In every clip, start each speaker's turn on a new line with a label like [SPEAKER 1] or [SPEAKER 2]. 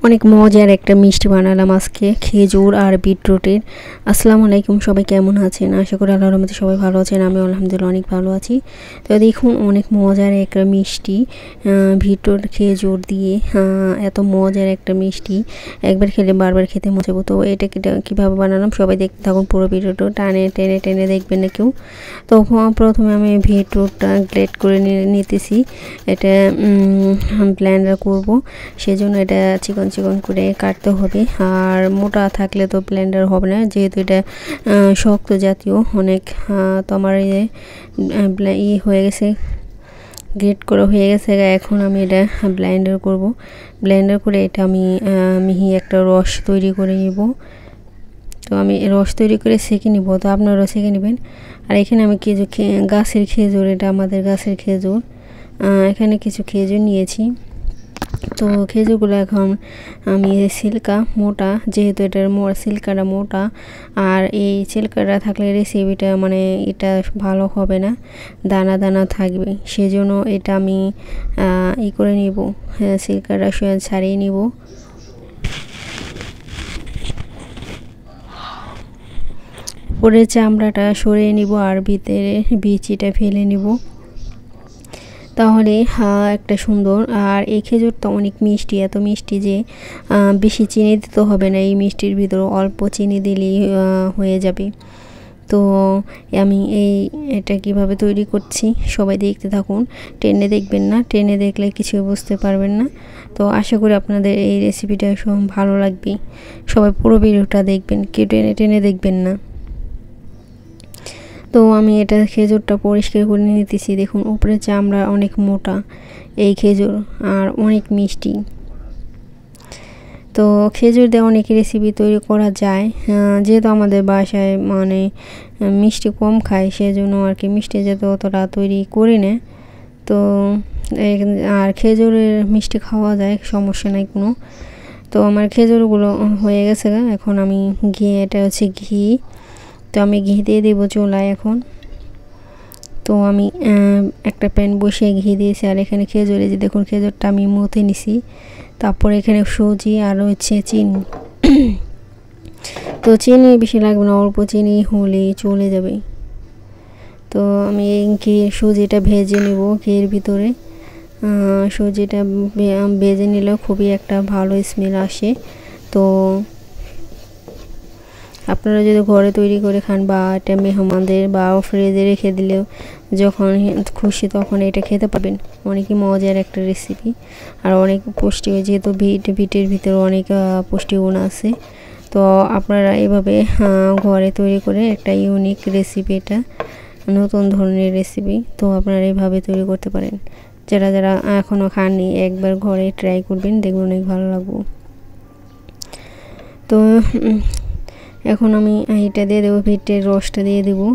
[SPEAKER 1] অনেক মজার একটা মিষ্টি বানালাম আজকে খেজুর আর বিটরুটের। আসসালামু আলাইকুম, সবাই কেমন আছেন? আশা করি আল্লাহর রহমতে সবাই ভালো আছেন। আমি আলহামদুলিল্লাহ অনেক ভালো আছি। তো দেখুন অনেক মজার একটা মিষ্টি বিটরুট খেজুর দিয়ে এত মজার একটা মিষ্টি, একবার খেলে বারবার খেতে মনে চাইবো। তো এটা কীভাবে বানালাম সবাই দেখতে থাকুন, পুরো ভিডিওটা টেনে টেনে দেখবেন না কেউ। তো প্রথমে আমি বিটরুটটা গ্রেট করে নিতেছি। এটা ব্লেন্ডার করব, সেজন্য এটা চিকন চিকন করে কাটতে হবে। আর মোটা থাকলে তো ব্লেন্ডার হবে না, যেহেতু এটা শক্ত জাতীয় অনেক। তো আমার হয়ে গেছে, গ্রেট করা হয়ে গেছে। এখন আমি এটা ব্লেন্ডার করব। ব্লেন্ডার করে এটা আমি মিহি একটা রস তৈরি করে নিব। তো আমি রস তৈরি করে সেঁকে নিব, তো আপনারাও সেঁকে নেবেন। আর এখানে আমি কিছু গাছের খেজুর, এটা আমাদের গাছের খেজুর, এখানে কিছু খেজুর নিয়েছি। তো খেজুরগুলো এখন আমি সিল্কা মোটা, যেহেতু এটার সিল্কাটা মোটা, আর এই সিল্কাটা থাকলে রেসিপিটা মানে এটা ভালো হবে না, দানা দানা থাকবে। সেজন্য এটা আমি করে নিব, সিল্কাটা ছাড়িয়ে নিব। পরে চামড়াটা সরিয়ে নিব আর ভিতরে বিচিটা ফেলে নিব, তাহলে একটা সুন্দর। আর এই খেজুরটা অনেক মিষ্টি, এত মিষ্টি যে বেশি চিনি দিতে হবে না, এই মিষ্টির ভিতরে অল্প চিনি দিলেই হয়ে যাবে। তো আমি এটা কিভাবে তৈরি করছি সবাই দেখতে থাকুন, টেনে দেখবেন না, টেনে দেখলে কিছু বুঝতে পারবেন না। তো আশা করি আপনাদের এই রেসিপিটা ভালো লাগবে, সবাই পুরো ভিডিওটা দেখবেন, কেউ টেনে টেনে দেখবেন না। তো আমি এটা খেজুরটা পরিষ্কার করে নিতেছি। দেখুন উপরে চামড়া অনেক মোটা এই খেজুর, আর অনেক মিষ্টি। তো খেজুর দিয়ে অনেক রেসিপি তৈরি করা যায়, যেহেতু আমাদের বাসায় মানে মিষ্টি কম খায়, সেজন্য আর কি মিষ্টি যাতে অতটা তৈরি করি না। তো আর খেজুরের মিষ্টি খাওয়া যায়, সমস্যা নাই কোনো। তো আমার খেজুরগুলো হয়ে গেছে, এখন আমি এটা হচ্ছে ঘি। তো আমি ঘি দিয়ে দেবো চুলায় এখন। তো আমি একটা প্যান বসিয়ে ঘি দিয়েছি, আর এখানে খেজুরে যে দেখুন খেজুরটা আমি মথে নিছি। তারপর এখানে সুজি আর হচ্ছে চিনি। তো চিনি বেশি লাগবে না, অল্প চিনি হলেই চলে যাবে। তো আমি সুজিটা ভেজে নেব ঘিয়ের ভিতরে। সুজিটা ভেজে নিলেও খুবই একটা ভালো স্মেল আসে। তো আপনারা যদি ঘরে তৈরি করে খান, বা এটা মেহমানদের বা ফ্রিজে রেখে দিলেও যখন খুশি তখন এটা খেতে পাবেন। অনেকই মজার একটা রেসিপি, আর অনেক পুষ্টি, যেহেতু বিটের ভিতরে অনেক পুষ্টিগুণ আছে। তো আপনারা এভাবে ঘরে তৈরি করে একটা ইউনিক রেসিপি, এটা নতুন ধরনের রেসিপি। তো আপনারা এইভাবে তৈরি করতে পারেন, যারা যারা এখনও খাননি একবার ঘরে ট্রাই করবেন, দেখবেন অনেক ভালো লাগবে। তো এখন আমি এটা দিয়ে দেবো, বিটের রসটা দিয়ে দেবো।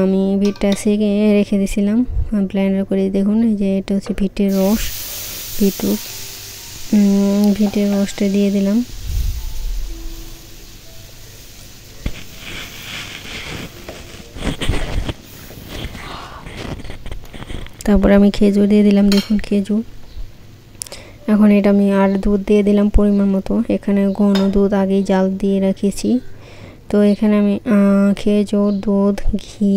[SPEAKER 1] আমি বিটটা সেঁকে রেখে দিয়েছিলাম ব্লেন্ডার করে। দেখুন এই যে এটা হচ্ছে বিটের রস, বিটের রসটা দিয়ে দিলাম। তারপর আমি খেজুর দিয়ে দিলাম, দেখুন খেজুর। এখন এটা আমি আর দুধ দিয়ে দিলাম পরিমাণ মতো, এখানে ঘন দুধ আগেই জাল দিয়ে রেখেছি। তো এখানে আমি খেজুর, দুধ, ঘি,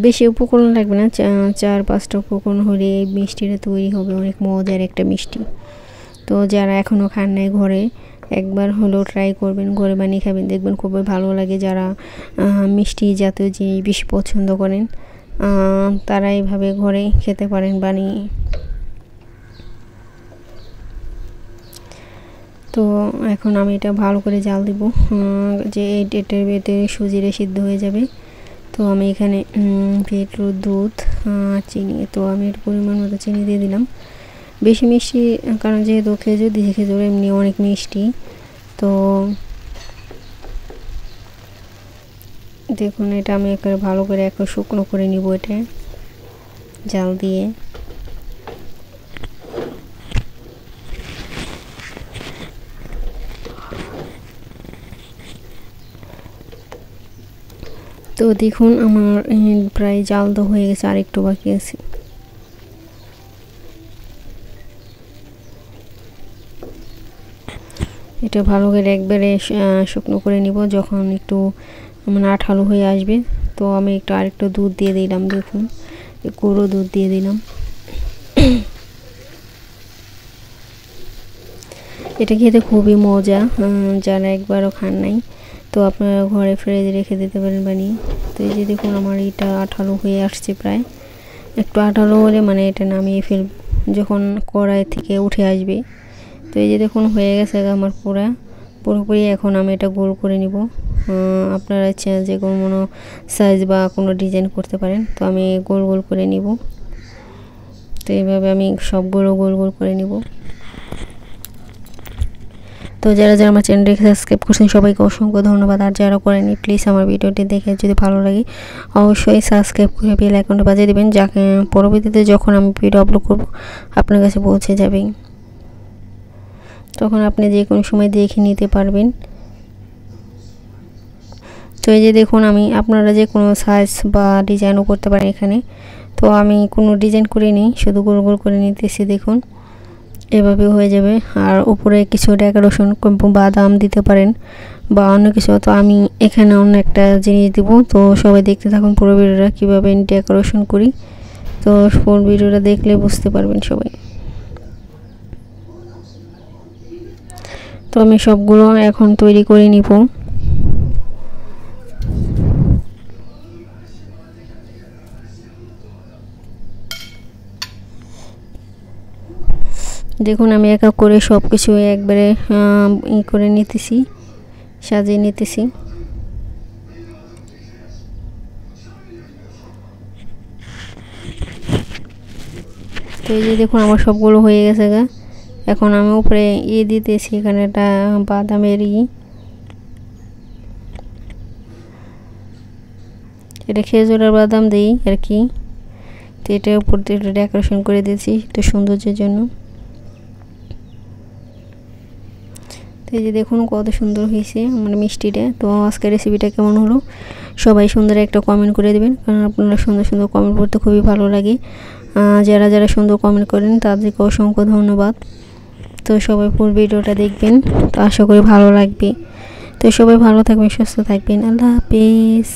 [SPEAKER 1] বেশি উপকরণ লাগবে না, 4-5টা উপকরণ হলে এই মিষ্টিটা তৈরি হবে, অনেক মজার একটা মিষ্টি। তো যারা এখনও খান নাই ঘরে একবার হলেও ট্রাই করবেন, ঘরে বানিয়ে খাবেন, দেখবেন খুবই ভালো লাগে। যারা মিষ্টি জাতীয় জিনিস বেশি পছন্দ করেন তারা এইভাবে ঘরে খেতে পারেন বানিয়ে। তো এখন আমি এটা ভালো করে জাল দিব, যে এটার ভেতরে সুজিরে সিদ্ধ হয়ে যাবে। তো আমি এখানে বিটরুট, দুধ আর চিনি, তো আমি এর পরিমাণ মতো চিনি দিয়ে দিলাম। বেশি মিষ্টি, কারণ যেহেতু খেজুর দিয়েছি, খেজুর এমনি অনেক মিষ্টি। তো দেখুন এটা আমি একেবারে ভালো করে শুকনো করে নিব এটা জাল দিয়ে। তো দেখুন আমার প্রায় জাল তো হয়ে গেছে, আর একটু বাকি আছে। এটা ভালো করে একবারে শুকনো করে নিব। যখন একটু মানে আঠালো হয়ে আসবে তো আমি আরেকটু দুধ দিয়ে দিলাম। দেখুন গুঁড়ো দুধ দিয়ে দিলাম। এটা খেতে খুবই মজা, যারা একবারও খান নাই তো আপনারা ঘরে ফ্রিজে রেখে দিতে পারেন বানিয়ে। তো এই যে দেখুন আমার এটা আঠালো হয়ে আসছে, প্রায় একটু আঠালো হলে মানে এটা নামিয়ে ফেলব যখন কড়াই থেকে উঠে আসবে। তো এই যে দেখুন হয়ে গেছে আমার পুরোপুরি। এখন আমি এটা গোল করে নিব। আপনারা ইচ্ছা যে কোনো সাইজ বা কোনো ডিজাইন করতে পারেন। তো আমি গোল গোল করে নিব। তো এইভাবে আমি সবগুলো গোল গোল করে নিব। তো যারা যারা আমার চ্যানেলটাকে সাবস্ক্রাইব করছেন সবাইকে অসংখ্য ধন্যবাদ। আর যারা করেনি প্লিজ আমার ভিডিওটি দেখে যদি ভালো লাগে অবশ্যই সাবস্ক্রাইব করে বেল আইকনটা বাজিয়ে দেবেন, যাকে পরবর্তীতে যখন আমি ভিডিও আপলোড করব আপনার কাছে পৌঁছে যাবে। তখন আপনি যে কোনো সময় দেখে নিতে পারবেন। তো এই যে দেখুন আপনারা যে কোনো সাইজ বা ডিজাইনও করতে পারেন এখানে। তো আমি কোনো ডিজাইন করিনি, শুধু গোল গোল করে নিতেছি। দেখুন এভাবে হয়ে যাবে। আর উপরে কিছু ডেকোরেশন বাদাম দিতে পারেন বা অন্য কিছু। তো আমি এখানে অন্য একটা জিনিস দিব। তো সবাই দেখতে থাকুন পুরো ভিডিওটা কীভাবে ডেকোরেশন করি। তো ফুল ভিডিওটা দেখলে বুঝতে পারবেন সবাই। তো আমি সবগুলো এখন তৈরি করে নিব। দেখুন আমি এক এক করে সব কিছু একবারে করে নিতেছি, সাজিয়ে নিতেছি। তো এই যে দেখুন আমার সবগুলো হয়ে গেছে গা। এখন আমি উপরে দিতেছি, এখানে একটা বাদামের এটা খেজুরের বাদাম দিই আর কি। তো এটার উপর দিয়ে একটু ডেকোরেশন করে দিয়েছি একটু সৌন্দর্যের জন্য। তো এই যে দেখুন কত সুন্দর হয়েছে আমার মিষ্টিটা। তো আজকের রেসিপিটা কেমন হলো সবাই সুন্দর একটা কমেন্ট করে দেবেন, কারণ আপনারা সুন্দর সুন্দর কমেন্ট করতে খুবই ভালো লাগে। যারা যারা সুন্দর কমেন্ট করেন তাদেরকে অসংখ্য ধন্যবাদ। তো সবাই ফুল ভিডিওটা দেখবেন, তো আশা করি ভালো লাগবে। তো সবাই ভালো থাকবেন, সুস্থ থাকবেন। আল্লাহ হাফেজ।